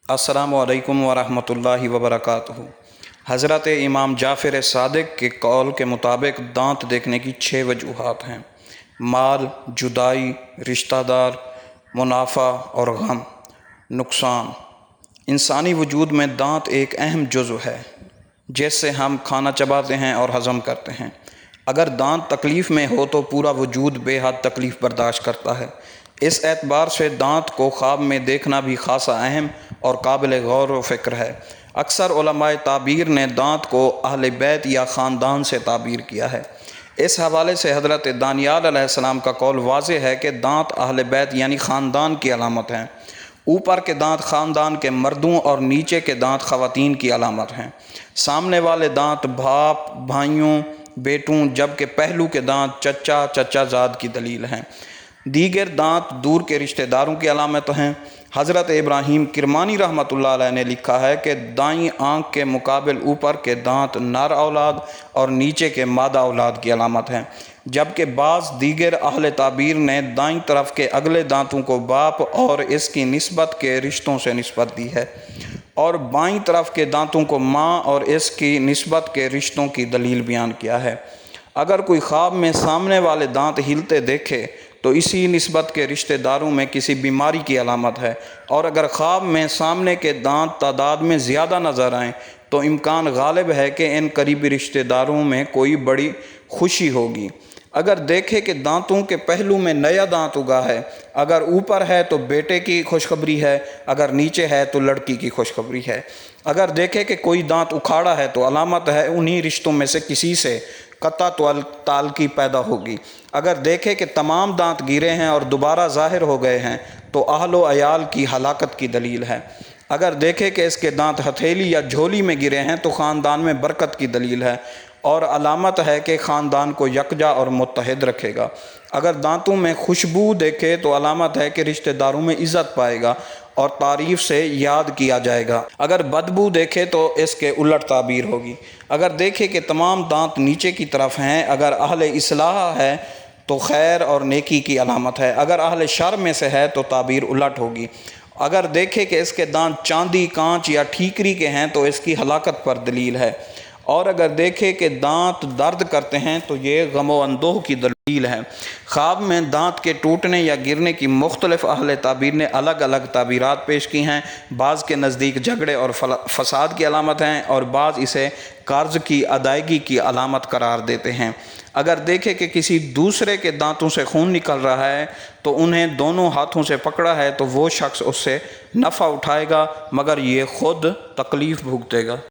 السلام علیکم ورحمۃ اللہ وبرکاتہ۔ حضرت امام جعفر صادق کے قول کے مطابق دانت دیکھنے کی 6 وجوہات ہیں: مال، جدائی، رشتہ دار، منافع اور غم، نقصان۔ انسانی وجود میں دانت ایک اہم جزو ہے جس سے ہم کھانا چباتے ہیں اور ہضم کرتے ہیں۔ اگر دانت تکلیف میں ہو تو پورا وجود بے حد تکلیف برداشت کرتا ہے۔ اس اعتبار سے دانت کو خواب میں دیکھنا بھی خاصا اہم اور قابل غور و فکر ہے۔ اکثر علماء تعبیر نے دانت کو اہل بیت یا خاندان سے تعبیر کیا ہے۔ اس حوالے سے حضرت دانیال علیہ السلام کا قول واضح ہے کہ دانت اہل بیت یعنی خاندان کی علامت ہیں۔ اوپر کے دانت خاندان کے مردوں اور نیچے کے دانت خواتین کی علامت ہیں۔ سامنے والے دانت باپ، بھائیوں، بیٹوں، جبکہ پہلو کے دانت چچا، چچا زاد کی دلیل ہیں۔ دیگر دانت دور کے رشتہ داروں کی علامت ہیں۔ حضرت ابراہیم کرمانی رحمۃ اللہ علیہ نے لکھا ہے کہ دائیں آنکھ کے مقابل اوپر کے دانت نر اولاد اور نیچے کے مادہ اولاد کی علامت ہیں، جبکہ بعض دیگر اہل تعبیر نے دائیں طرف کے اگلے دانتوں کو باپ اور اس کی نسبت کے رشتوں سے نسبت دی ہے، اور بائیں طرف کے دانتوں کو ماں اور اس کی نسبت کے رشتوں کی دلیل بیان کیا ہے۔ اگر کوئی خواب میں سامنے والے دانت ہلتے دیکھے تو اسی نسبت کے رشتہ داروں میں کسی بیماری کی علامت ہے، اور اگر خواب میں سامنے کے دانت تعداد میں زیادہ نظر آئیں تو امکان غالب ہے کہ ان قریبی رشتہ داروں میں کوئی بڑی خوشی ہوگی۔ اگر دیکھے کہ دانتوں کے پہلو میں نیا دانت اگا ہے، اگر اوپر ہے تو بیٹے کی خوشخبری ہے، اگر نیچے ہے تو لڑکی کی خوشخبری ہے۔ اگر دیکھے کہ کوئی دانت اکھاڑا ہے تو علامت ہے انہی رشتوں میں سے کسی سے قطع تعلقی پیدا ہوگی۔ اگر دیکھے کہ تمام دانت گرے ہیں اور دوبارہ ظاہر ہو گئے ہیں تو اہل و عیال کی ہلاکت کی دلیل ہے۔ اگر دیکھے کہ اس کے دانت ہتھیلی یا جھولی میں گرے ہیں تو خاندان میں برکت کی دلیل ہے اور علامت ہے کہ خاندان کو یکجا اور متحد رکھے گا۔ اگر دانتوں میں خوشبو دیکھے تو علامت ہے کہ رشتہ داروں میں عزت پائے گا اور تعریف سے یاد کیا جائے گا۔ اگر بدبو دیکھے تو اس کے الٹ تعبیر ہوگی۔ اگر دیکھے کہ تمام دانت نیچے کی طرف ہیں، اگر اہل اصلاح ہے تو خیر اور نیکی کی علامت ہے، اگر اہل شر میں سے ہے تو تعبیر الٹ ہوگی۔ اگر دیکھے کہ اس کے دانت چاندی، کانچ یا ٹھیکری کے ہیں تو اس کی ہلاکت پر دلیل ہے، اور اگر دیکھے کہ دانت درد کرتے ہیں تو یہ غم و اندوہ کی دلیل ہے۔ خواب میں دانت کے ٹوٹنے یا گرنے کی مختلف اہل تعبیر نے الگ الگ تعبیرات پیش کی ہیں۔ بعض کے نزدیک جھگڑے اور فساد کی علامت ہیں اور بعض اسے قرض کی ادائیگی کی علامت قرار دیتے ہیں۔ اگر دیکھے کہ کسی دوسرے کے دانتوں سے خون نکل رہا ہے تو انہیں دونوں ہاتھوں سے پکڑا ہے تو وہ شخص اس سے نفع اٹھائے گا مگر یہ خود تکلیف بھگتے گا۔